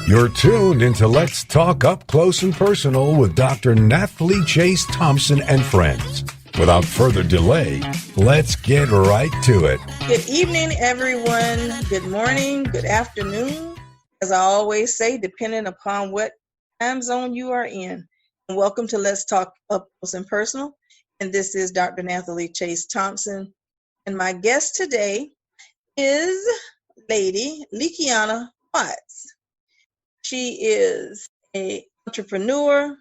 You're tuned into Let's Talk Up Close and Personal with Dr. Nathalie Chase Thompson and friends. Without further delay, let's get right to it. Good evening, everyone. Good morning, good afternoon. As I always say, depending upon what time zone you are in. And welcome to Let's Talk Up Close and Personal. And this is Dr. Nathalie Chase Thompson. And my guest today is Lady Lykiana Watts. She is an entrepreneur.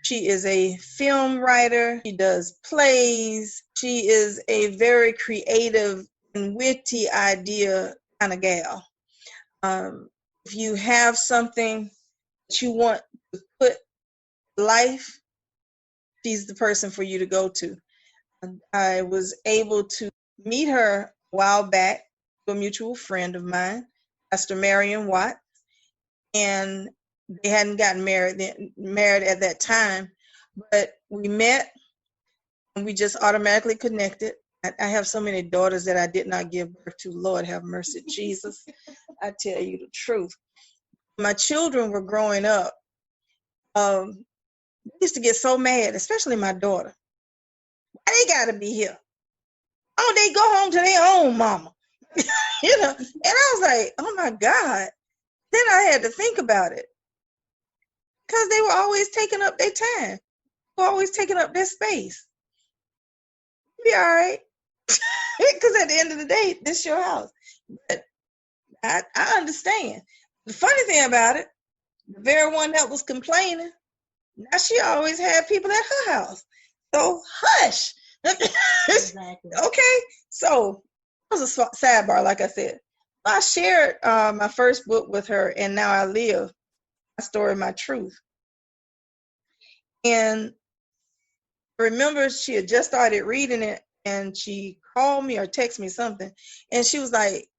She is a film writer. She does plays. She is a very creative and witty idea kind of gal. If you have something that you want to put life, she's the person for you to go to. I was able to meet her a while back, a mutual friend of mine, Pastor Marion Watts. And they hadn't gotten married at that time, but we met and we just automatically connected. I have so many daughters that I did not give birth to. Lord have mercy, Jesus. I tell you the truth. My children were growing up. They used to get so mad, especially my daughter. Why they gotta be here? Oh, they go home to their own mama. And I was like, oh my God. Then I had to think about it because they were always taking up their time, they were always taking up their space. Be all right, because at the end of the day, this is your house. But I understand. The funny thing about it, the very one that was complaining, now she always had people at her house. So hush. Exactly. Okay, so that was a sidebar, like I said. I shared my first book with her, and now I live my story, my truth. And I remember she had just started reading it, and she called me or texted me something, and she was like,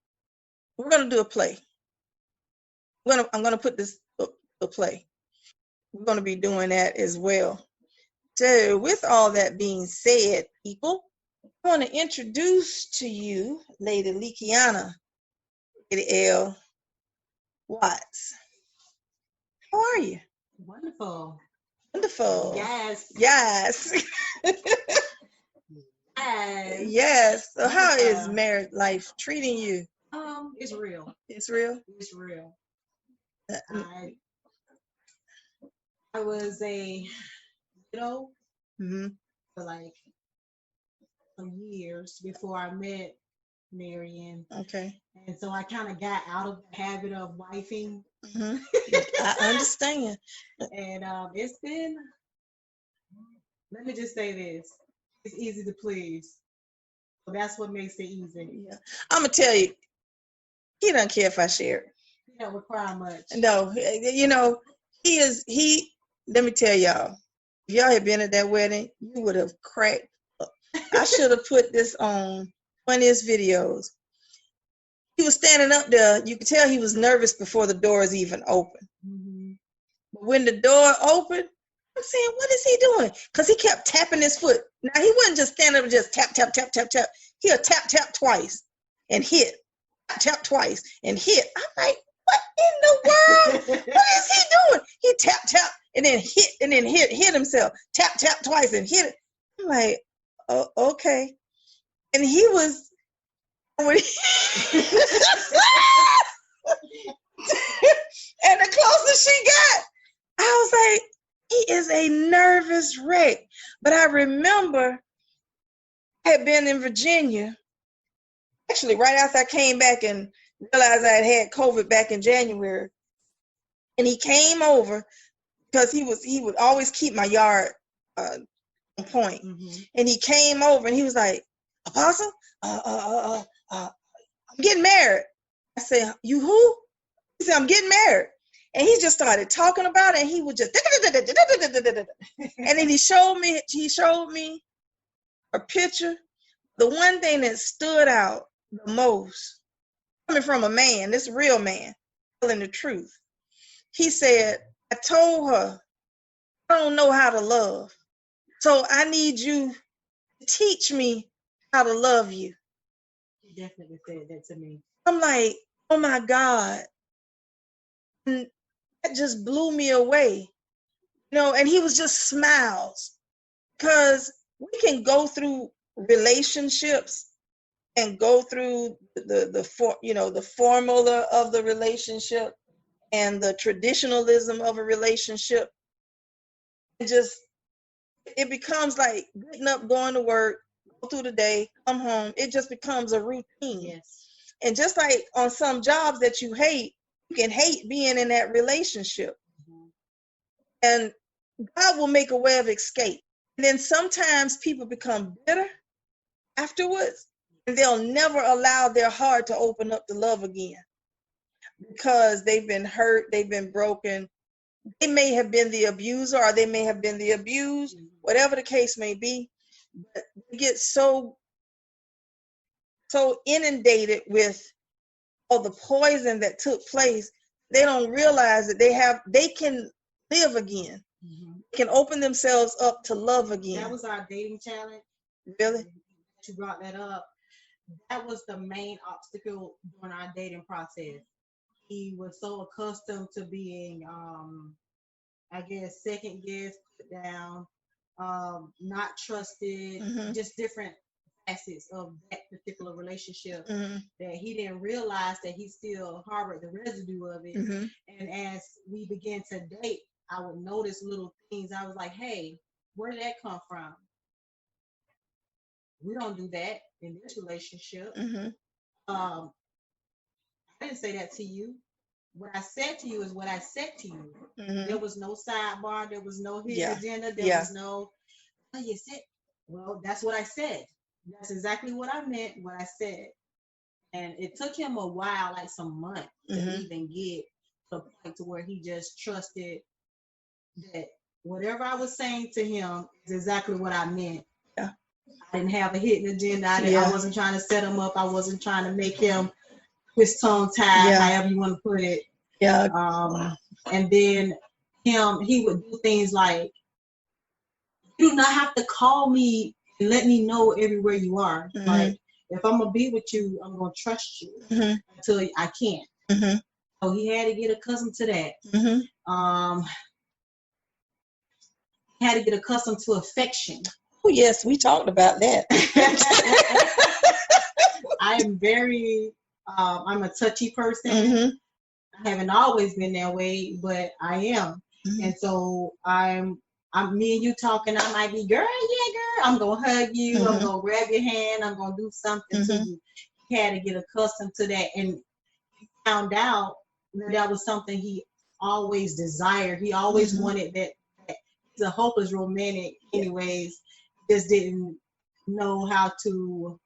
"We're gonna do a play. I'm gonna put this book to a play. We're gonna be doing that as well." So, with all that being said, people, I want to introduce to you Lady Lykiana Watts. How are you? Wonderful. Wonderful. Yes. Yes. Yes. Yes. So how is married life treating you? It's real. It's real? It's real. I was a widow for like some years before I met Marion. Okay. And so I kind of got out of the habit of wifing. I understand. And it's been, let me just say this, it's easy to please. So that's what makes it easy. Yeah. I'm going to tell you, he doesn't care if I share it. He don't require much. No, let me tell y'all, if y'all had been at that wedding, you would have cracked up. I should have put this on one of his videos. He was standing up there. You could tell he was nervous before the doors even opened. But when the door opened, I'm saying, what is he doing? Because he kept tapping his foot. Now, he wasn't just standing up and just tap, tap, tap, tap, tap. He'll tap, tap twice and hit. Tap, tap twice and hit. I'm like, what in the world? What is he doing? He tap, tap, and then hit himself. Tap, tap twice and hit it. I'm like, oh, okay. And he was, and the closer she got, I was like, he is a nervous wreck. But I remember I had been in Virginia, actually right after I came back and realized I had COVID back in January. And he came over because he would always keep my yard on point. And he came over and he was like, Apostle, I'm getting married. I said, you who? He said, I'm getting married. And he just started talking about it, and he would just, and then he showed me a picture. The one thing that stood out the most, coming from a man, this real man, telling the truth. He said, I told her, I don't know how to love. So I need you to teach me how to love you. He definitely said that to me. I'm like, oh my God. And that just blew me away, and he was just smiles, because we can go through relationships and go through the formula of the relationship and the traditionalism of a relationship, and just it becomes like getting up, going to work, go through the day, come home. It just becomes a routine. Yes. And just like on some jobs that you hate, you can hate being in that relationship. And God will make a way of escape. And then sometimes people become bitter afterwards, and they'll never allow their heart to open up to love again, because they've been hurt, they've been broken. They may have been the abuser, or they may have been the abused, whatever the case may be. But they get so inundated with all the poison that took place, they don't realize that they can live again. They can open themselves up to love again. That was our dating challenge. Really? You brought that up. That was the main obstacle during our dating process. He was so accustomed to being, I guess, second guessed, put down, not trusted, just different facets of that particular relationship that he didn't realize that he still harbored the residue of it. And as we began to date, I would notice little things. I was like, hey, where did that come from? We don't do that in this relationship. I didn't say that to you. What I said to you is what I said to you. There was no sidebar. There was no hidden agenda. There was no, oh, you said, well, that's what I said. That's exactly what I meant, what I said. And it took him a while, like some months, to even get to the point to where he just trusted that whatever I was saying to him is exactly what I meant. I didn't have a hidden agenda. I wasn't trying to set him up. I wasn't trying to make him twist tongue tied, however you want to put it. And then he would do things like, you do not have to call me and let me know everywhere you are. Like, if I'm going to be with you, I'm going to trust you until I can't. So he had to get accustomed to that. He had to get accustomed to affection. Oh, yes, we talked about that. I am very, I'm a touchy person. I haven't always been that way, but I am. And so I'm me and you talking, I might be, girl, I'm going to hug you. I'm going to grab your hand. I'm going to do something to you. He had to get accustomed to that, and he found out that was something he always desired. He always wanted that. He's a hopeless romantic anyways. Just didn't know how to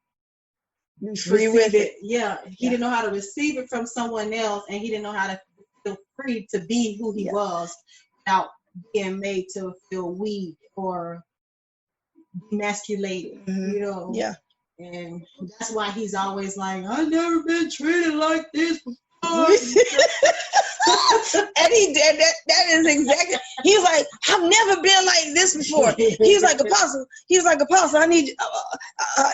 be free with it. He didn't know how to receive it from someone else, and he didn't know how to feel free to be who he was without being made to feel weak or emasculated, And that's why he's always like, I've never been treated like this before. And he did that is exactly, he's like, I've never been like this before. He's like, Apostle, I need you,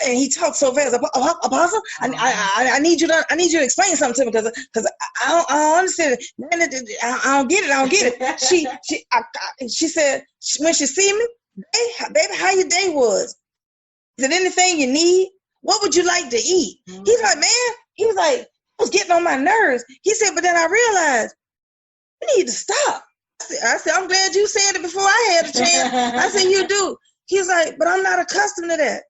and he talks so fast, Apostle, I need you to explain something to me, because I don't understand it. I don't get it. She said, when she see me, hey, baby, how your day was? Is it anything you need? What would you like to eat? He's like, man, he was like, I was getting on my nerves. He said, but then I realized, you need to stop. I said, I'm glad you said it before I had a chance. I said, you do. He's like, but I'm not accustomed to that.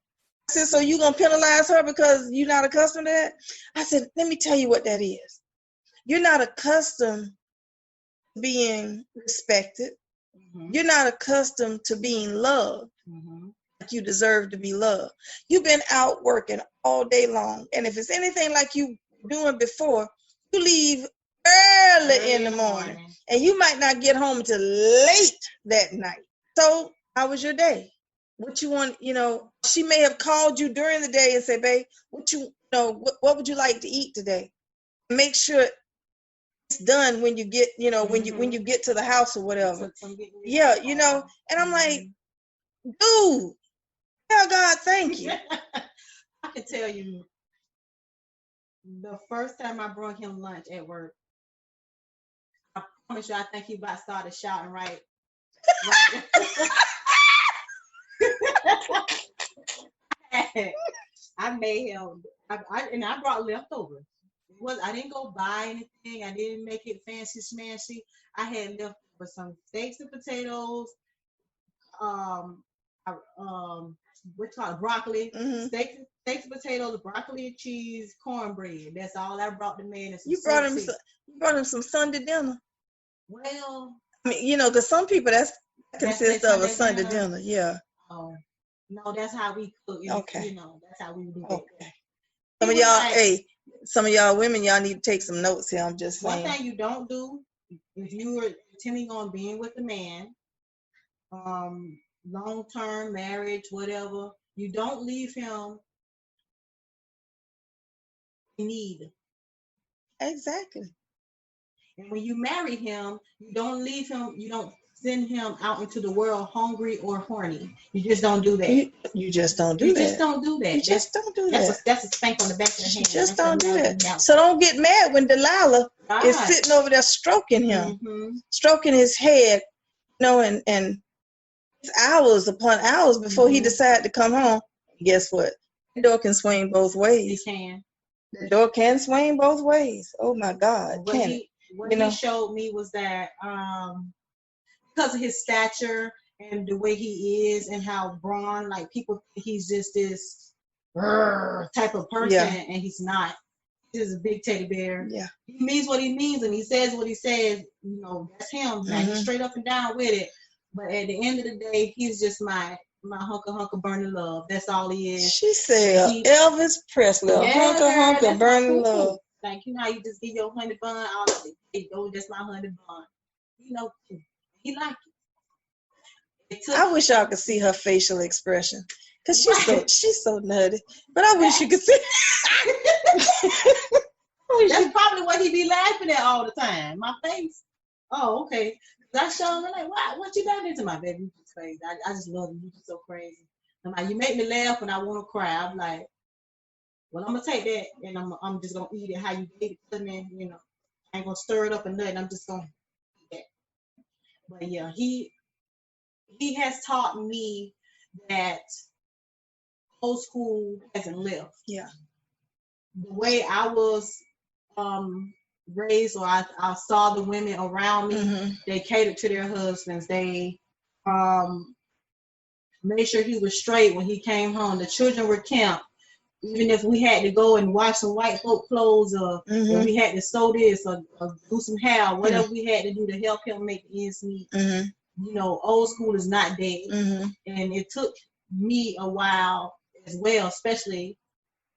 I said, so you going to penalize her because you're not accustomed to that? I said, let me tell you what that is. You're not accustomed to being respected. You're not accustomed to being loved. Like you deserve to be loved. You've been out working all day long. And if it's anything like you doing before, you leave early in the morning, and you might not get home until late that night. So how was your day? What you want, she may have called you during the day and said, babe, what would you like to eat today? Make sure it's done when you get, when you get to the house or whatever. And I'm like, dude, tell God thank you. I can tell you, the first time I brought him lunch at work, I promise you, I think he about started shouting right. I made him, and I brought leftovers. I didn't go buy anything. I didn't make it fancy smashy. I had leftovers, some steaks and potatoes, what's called broccoli, steaks and potatoes, broccoli and cheese, cornbread. That's all I brought the man. You brought him some Sunday dinner. Well, I mean, because some people that consists of a Sunday dinner. Yeah. Oh, no, that's how we cook. Okay. That's how we do it. Okay. Some of y'all women, y'all need to take some notes here. I'm just saying. One thing you don't do, if you are intending on being with a man, long-term marriage, whatever, you don't leave him in need. Exactly. And when you marry him, you don't leave him, you don't send him out into the world hungry or horny. You just don't do that. You just don't do that. You just don't do that. You just don't do that. That's a spank on the back of the hand. You just don't do that. So don't get mad when Delilah is sitting over there stroking him, stroking his head, and it's hours upon hours before he decided to come home. Guess what? The door can swing both ways. He can. The door can swing both ways. Oh my God. What he showed me was that because of his stature and the way he is and how brawn, like people think he's just this type of person, and he's not. He's just a big teddy bear. Yeah. He means what he means and he says what he says. That's him. Like, he's straight up and down with it. But at the end of the day, he's just my hunker burning love. That's all he is. She said Elvis Presley, hunker burning love. Like, how you just get your honey bun, all of it. That's my honey bun. He liked it. I wish y'all could see her facial expression. Because she's so nutty. But I wish you could see. That's probably what he be laughing at all the time. My face. Oh, okay. I show him like, what you got into my baby face? I just love you. You're so crazy. I'm like, you make me laugh when I want to cry. I'm like, well, I'm gonna take that and I'm just gonna eat it how you eat it to me. I ain't gonna stir it up or nothing. I'm just gonna eat that. But yeah, he has taught me that old school hasn't left. Yeah. The way I was raised, or I saw the women around me, they catered to their husbands. They made sure he was straight when he came home. The children were kept. Even if we had to go and wash some white folk clothes, or if we had to sew this or do some hair, whatever we had to do to help him make ends meet. Old school is not dead. And it took me a while as well, especially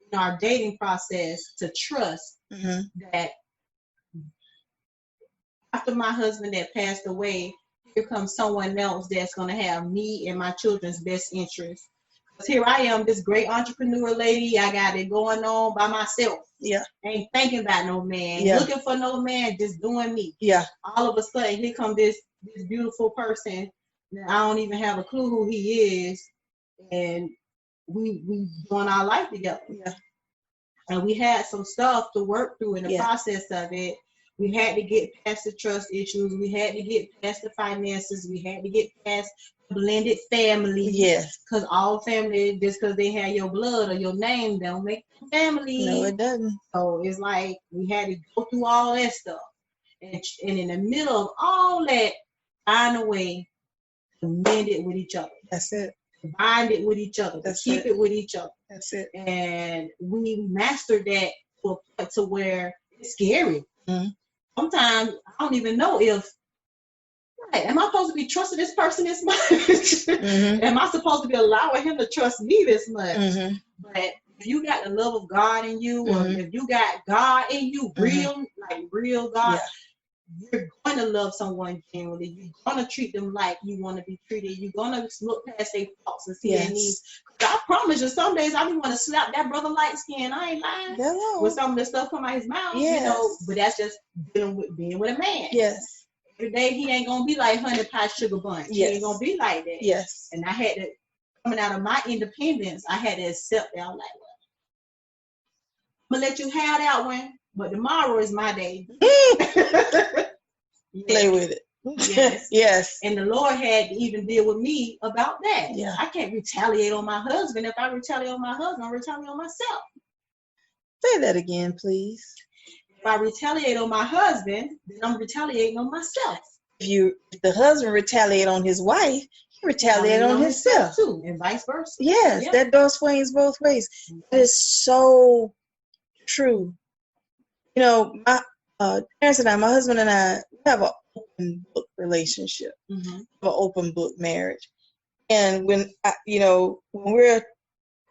in our dating process, to trust that after my husband that passed away, here comes someone else that's going to have me and my children's best interest. Because here I am, this great entrepreneur lady. I got it going on by myself. Yeah. Ain't thinking about no man. Yeah. Looking for no man, just doing me. Yeah. All of a sudden, here comes this beautiful person that I don't even have a clue who he is. And we doing our life together. Yeah. And we had some stuff to work through in the process of it. We had to get past the trust issues. We had to get past the finances. We had to get past the blended family. Yes. Because all family, just because they have your blood or your name, don't make family. No, it doesn't. So it's like we had to go through all that stuff. And in the middle of all that, find a way to mend it with each other. That's it. To bind it with each other. To keep it with each other. That's it. And we mastered that to a point to where it's scary. Sometimes I don't even know if, am I supposed to be trusting this person this much? Am I supposed to be allowing him to trust me this much? But if you got the love of God in you, or if you got God in you, real God, you're going to love someone genuinely. You're going to treat them like you want to be treated. You're going to look past their faults and see their needs. I promise you, some days I be want to slap that brother light skin. I ain't lying. Hello. With some of the stuff come out his mouth, but that's just being with a man. Yes. Every day he ain't going to be like honey pie sugar bunch. He ain't going to be like that. Yes. And I had to, coming out of my independence, I had to accept that. I'm like, well, I'm going to let you have that one, but tomorrow is my day. Yeah. Play with it. Yes. Yes. And the Lord had to even deal with me about that. Yeah. I can't retaliate on my husband. If I retaliate on my husband, I'll retaliate on myself. Say that again, please. If I retaliate on my husband, then I'm retaliating on myself. If the husband retaliate on his wife, he retaliate on himself too, and vice versa. Yes, that door swings both ways. That is so true. You know, my parents and I, my husband and I, we have an open book relationship, an open book marriage. And when when we're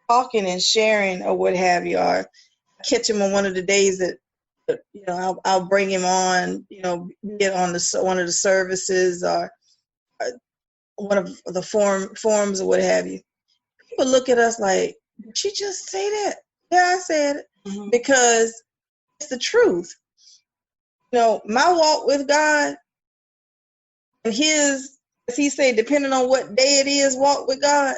talking and sharing or what have you, or I catch him on one of the days that I'll bring him on, get on one of the services or one of the forums or what have you. People look at us like, did she just say that? Yeah, I said it because it's the truth. My walk with God and his, as he said, depending on what day it is, walk with God,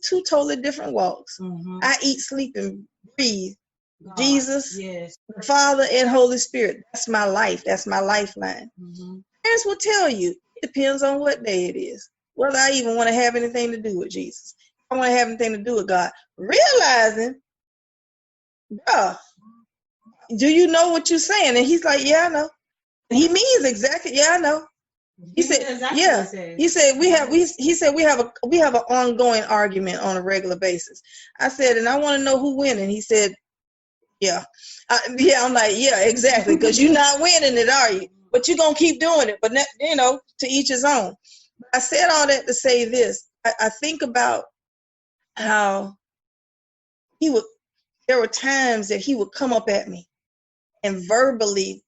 two totally different walks. I eat, sleep, and breathe God, Jesus, the Father, and Holy Spirit. That's my life. That's my lifeline. Parents will tell you, it depends on what day it is, whether I even want to have anything to do with Jesus. I want to have anything to do with God. Realizing, do you know what you're saying? And he's like, yeah, I know. And he means exactly, yeah, I know. He said, exactly yeah. He said we have an ongoing argument on a regular basis. I said, and I want to know who winning. He said, yeah. I'm like, yeah, exactly, because you're not winning it, are you? But you're gonna keep doing it. But to each his own. I said all that to say this. I think about how there were times that he would come up at me and verbally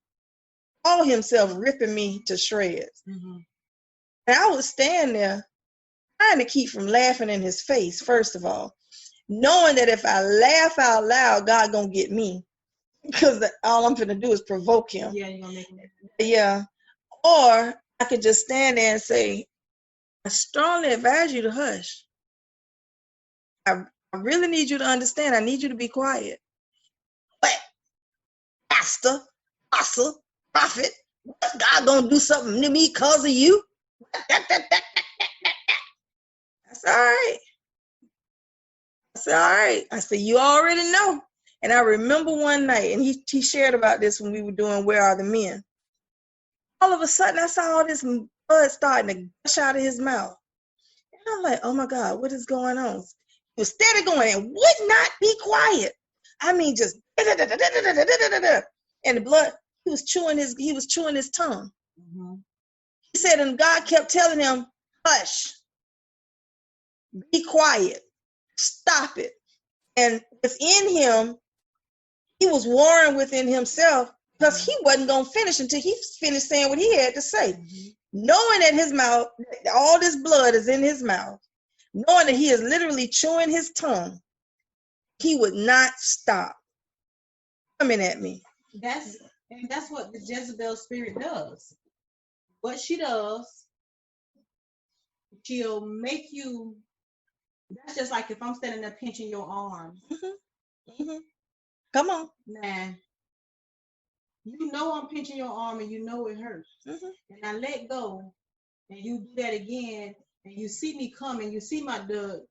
call himself ripping me to shreds. And I would stand there trying to keep from laughing in his face, first of all, knowing that if I laugh out loud, God gonna get me, because all I'm gonna do is provoke him. Yeah, you're gonna make him. Yeah. Or I could just stand there and say, I strongly advise you to hush. I really need you to understand. I need you to be quiet. But pastor, apostle, prophet, God gonna do something to me because of you? That's all right. I said, all right. I said, you already know. And I remember one night, and he shared about this when we were doing Where Are the Men? All of a sudden, I saw all this blood starting to gush out of his mouth. And I'm like, oh my God, what is going on? He was steady going and would not be quiet. I mean, just and the blood, he was chewing his tongue. He said, and God kept telling him, hush, be quiet, stop it. And within him, he was warring within himself because he wasn't going to finish until he finished saying what he had to say. Knowing that his mouth, all this blood is in his mouth, knowing that he is literally chewing his tongue, he would not stop coming at me. That's what the Jezebel spirit does. What she does, she'll make you. That's just like if I'm standing there pinching your arm. Come on, man. You know I'm pinching your arm and you know it hurts. And I let go, and you do that again, and you see me coming. You see the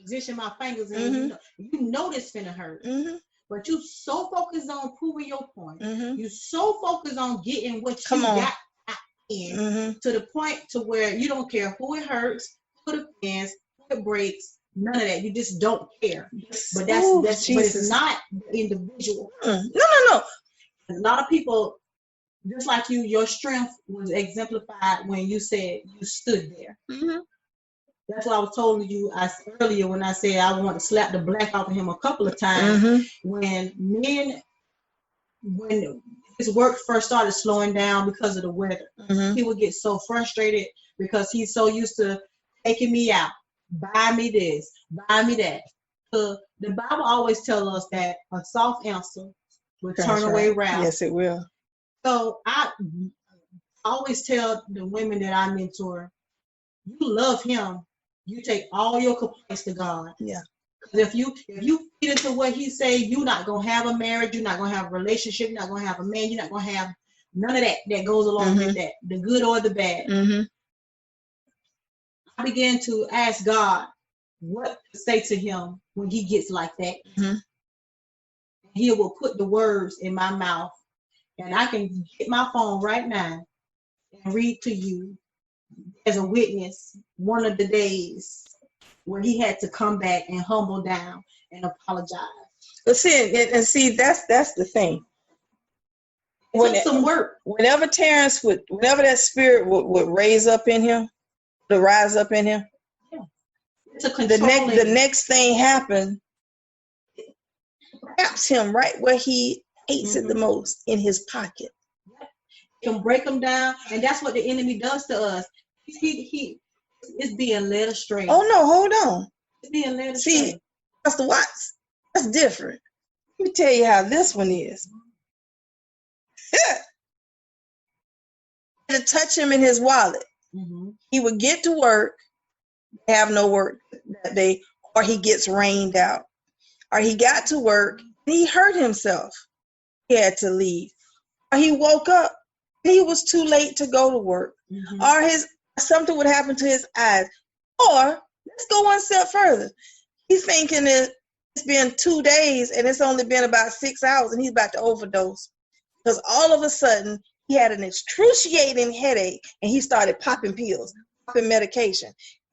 position my fingers in. You know this finna hurt. But you so focused on proving your point. You so focused on getting what you got in to the point to where you don't care who it hurts, who it offends, who it breaks, none of that. You just don't care. But that's but it's not the individual. No. A lot of people, just like you, your strength was exemplified when you said you stood there. That's what I was telling you earlier when I said I want to slap the black off of him a couple of times. When his work first started slowing down because of the weather, he would get so frustrated because he's so used to taking me out, buy me this, buy me that. The Bible always tells us that a soft answer will turn away wrath. Yes, it will. So I always tell the women that I mentor, you love him, you take all your complaints to God. Yeah. Because if you feed into what he say, you're not gonna have a marriage, you're not gonna have a relationship, you're not gonna have a man, you're not gonna have None of that goes along with that, the good or the bad. I began to ask God what to say to him when he gets like that. He will put the words in my mouth, and I can get my phone right now and read to you as a witness one of the days where he had to come back and humble down and apologize. But see, that's the thing. It took some work. Whenever that spirit would rise up in him, the next thing happened, traps him right where he hates it the most, in his pocket. Can break him down, and that's what the enemy does to us. He is being led astray. Oh no, hold on. It's being led astray. See, Pastor Watts, that's different. Let me tell you how this one is. To touch him in his wallet. He would get to work, have no work that day, or he gets rained out. Or he got to work, and he hurt himself. He had to leave. Or he woke up, and he was too late to go to work. Or something would happen to his eyes. Or, let's go one step further. He's thinking that it's been 2 days, and it's only been about 6 hours, and he's about to overdose. Because all of a sudden, he had an excruciating headache, and he started popping pills, popping medication.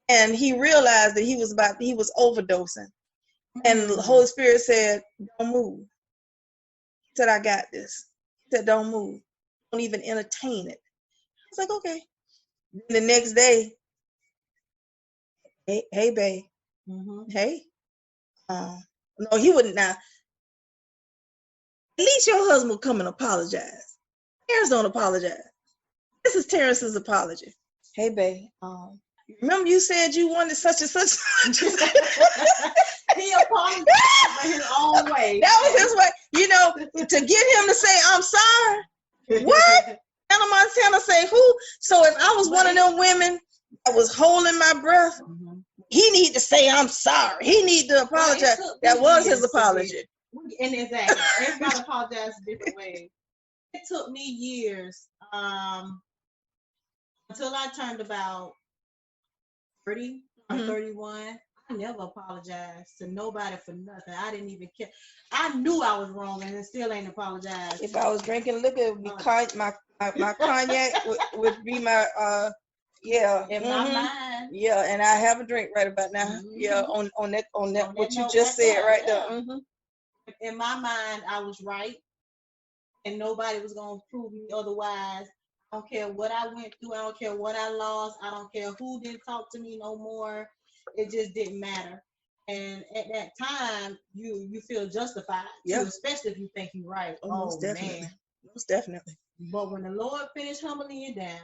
And he realized that he was overdosing. And the Holy Spirit said, don't move. He said, I got this. He said, don't move. Don't even entertain it. I was like, okay. Then the next day, hey, babe. Hey. No, he wouldn't now. At least your husband will come and apologize. Terrence don't apologize. This is Terrence's apology. Hey, babe. Remember you said you wanted such and such? He apologized in his own way. That was his way. You know, to get him to say, I'm sorry. What? Anna Montana say who? So if I was one of them women that was holding my breath, he need to say, I'm sorry. He need to apologize. That was his apology. And exactly. Everybody apologizes different ways. It took me years until I turned about 30 or 31. I never apologized to nobody for nothing. I didn't even care. I knew I was wrong, and I still ain't apologized. If I was drinking liquor, it would be my cognac would be my in my mind. Yeah, and I have a drink right about now. Yeah, on that what you just said right there. In my mind, I was right, and nobody was gonna prove me otherwise. I don't care what I went through. I don't care what I lost. I don't care who didn't talk to me no more. It just didn't matter. And at that time, you feel justified, too, especially if you think you're right. Most definitely. Man. Most definitely. But when the Lord finished humbling you down,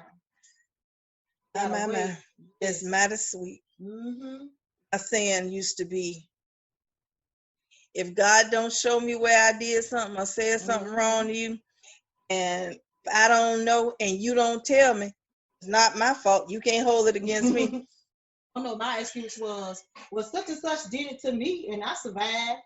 it's mighty sweet. My saying used to be, if God don't show me where I did something or said something wrong to you, and I don't know, and you don't tell me, it's not my fault. You can't hold it against me. Oh no, my excuse was, well, such and such did it to me, and I survived.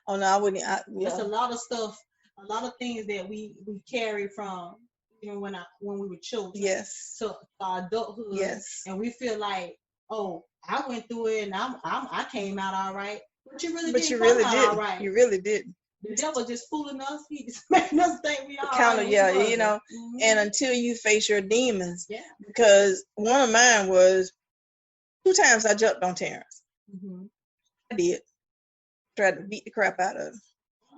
Oh no, I wouldn't. There's a lot of stuff, a lot of things that we carry from even when we were children. Yes. To our adulthood. Yes. And we feel like, oh, I went through it, and I came out all right. But you really didn't come out all right. You really didn't. The devil just fooling us. He just making us think we are. You know. And until you face your demons, because one of mine was 2 times I jumped on Terrence. I did. Tried to beat the crap out of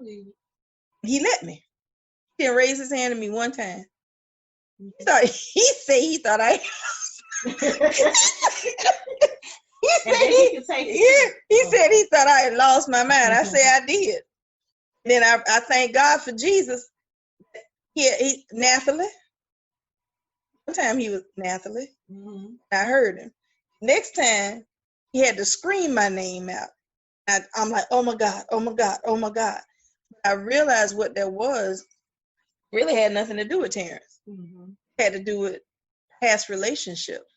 him. He let me. He didn't raise his hand at me one time. He said he thought I. He said he thought I had lost my mind. I said I did. Then I thank God for Jesus. He Nathalie. One time he was Nathalie. I heard him. Next time he had to scream my name out. I'm like, oh my God, oh my God, oh my God. I realized what that was really had nothing to do with Terrence. It had to do with past relationships.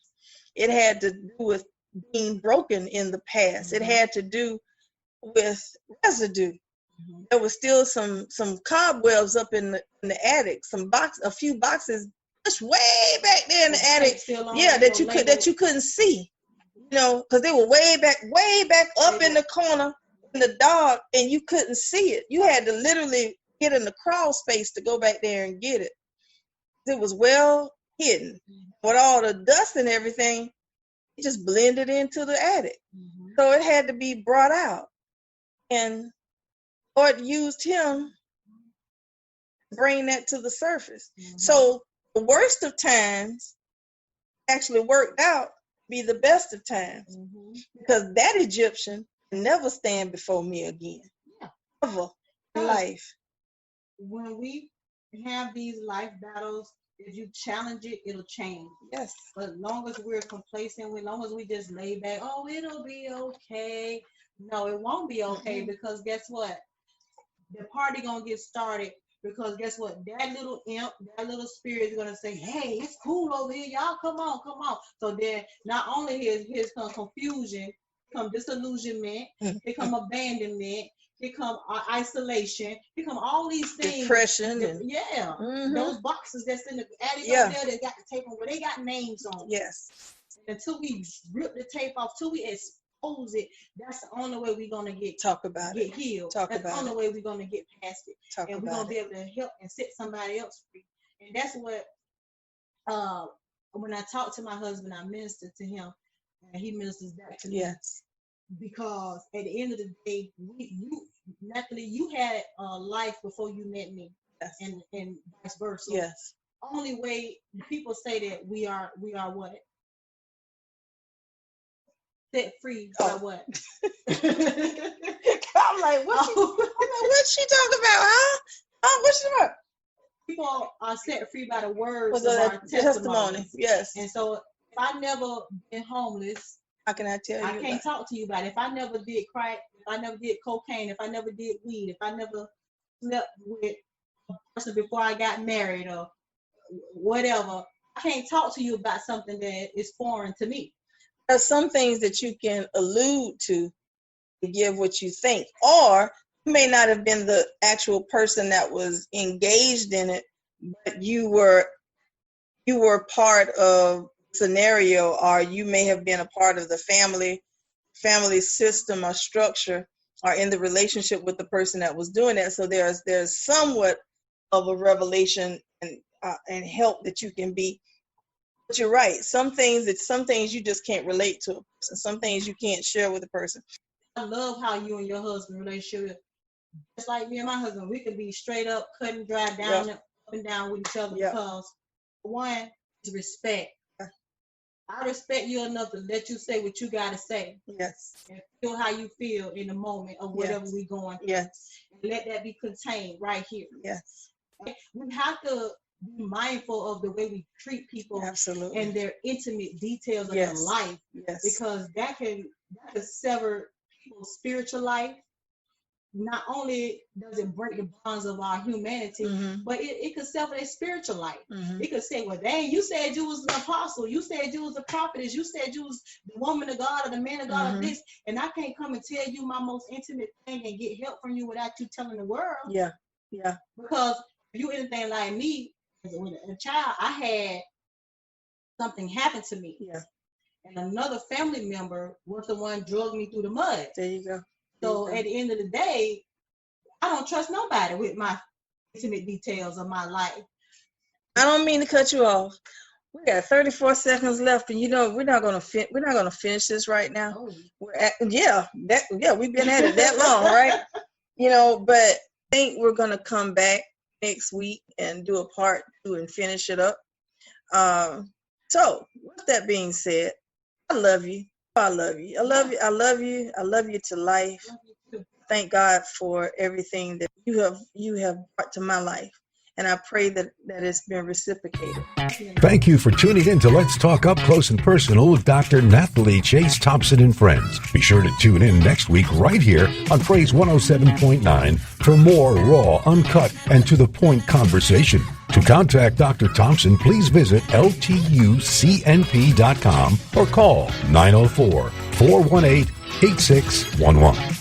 It had to do with being broken in the past. It had to do with residue there was still some cobwebs up in the attic, a few boxes pushed way back there in the attic. Yeah, that you couldn't see, because they were way back up in the corner in the dark, and you couldn't see it. You had to literally get in the crawl space to go back there and get it. It was well hidden. With all the dust and everything, it just blended into the attic. So it had to be brought out. And Lord used him to bring that to the surface. So the worst of times actually worked out to be the best of times. Because that Egyptian can never stand before me again. Ever in life. When we have these life battles, if you challenge it, it'll change. Yes. But as long as we're complacent, as long as we just lay back, oh, it'll be okay. No, it won't be okay, because guess what? The party gonna get started, because guess what? That little imp, that little spirit is gonna say, hey, it's cool over here, y'all, come on. So then not only here's some confusion, come disillusionment, here come abandonment, here come isolation, here come all these things. Depression. Those boxes that's in the attic up there that got the tape on where they got names on. Yes. And until we rip the tape off, till we expose it, that's the only way we're gonna get healed. That's the only way we're gonna get past it. We're gonna be able to help and set somebody else free. And that's what when I talk to my husband, I minister to him, and he ministers back to me. Yes. Because at the end of the day, Natalie, you had a life before you met me. Yes. And vice versa. Yes. Only way people say that we are what? Set free by what? I'm like, what's she talking about, huh? What's she talking about? People are set free by the words of our testimony. Yes. And so if I never been homeless, how can I tell you? I can't talk to you about it. If I never did crack, if I never did cocaine, if I never did weed, if I never slept with a person before I got married or whatever, I can't talk to you about something that is foreign to me. There's some things that you can allude to give what you think, or you may not have been the actual person that was engaged in it, but you were part of scenario, or you may have been a part of the family system or structure, or in the relationship with the person that was doing that. So there's somewhat of a revelation and help that you can be. But you're right. Some things you just can't relate to a person. Some things you can't share with a person. I love how you and your husband relationship, just like me and my husband, we could be straight up, cut and dry, down up and down with each other, because one is respect. I respect you enough to let you say what you got to say. Yes. And feel how you feel in the moment of whatever we're going through. Yes. And let that be contained right here. Yes. We have to be mindful of the way we treat people. Absolutely. And their intimate details of their life. Yes. Because that can sever people's spiritual life. Not only does it break the bonds of our humanity, but it could sever their spiritual life. It could say, well, dang, you said you was an apostle. You said you was a prophetess. You said you was the woman of God or the man of God of this. And I can't come and tell you my most intimate thing and get help from you without you telling the world. Yeah, yeah. Because if you anything like me, as a child, I had something happen to me. Yeah. And another family member was the one drugged me through the mud. There you go. So at the end of the day, I don't trust nobody with my intimate details of my life. I don't mean to cut you off. We got 34 seconds left, and we're not gonna finish this right now. Oh. We've been at it that long, right? But I think we're gonna come back next week and do a part 2 and finish it up. So with that being said, I love you. I love you. I love you. I love you. I love you to life. Thank God for everything that you have brought to my life. And I pray that it's been reciprocated. Thank you for tuning in to Let's Talk Up Close and Personal with Dr. Nathalie Chase Thompson and friends. Be sure to tune in next week right here on Praise 107.9 for more raw, uncut, and to-the-point conversation. To contact Dr. Thompson, please visit ltucnp.com or call 904-418-8611.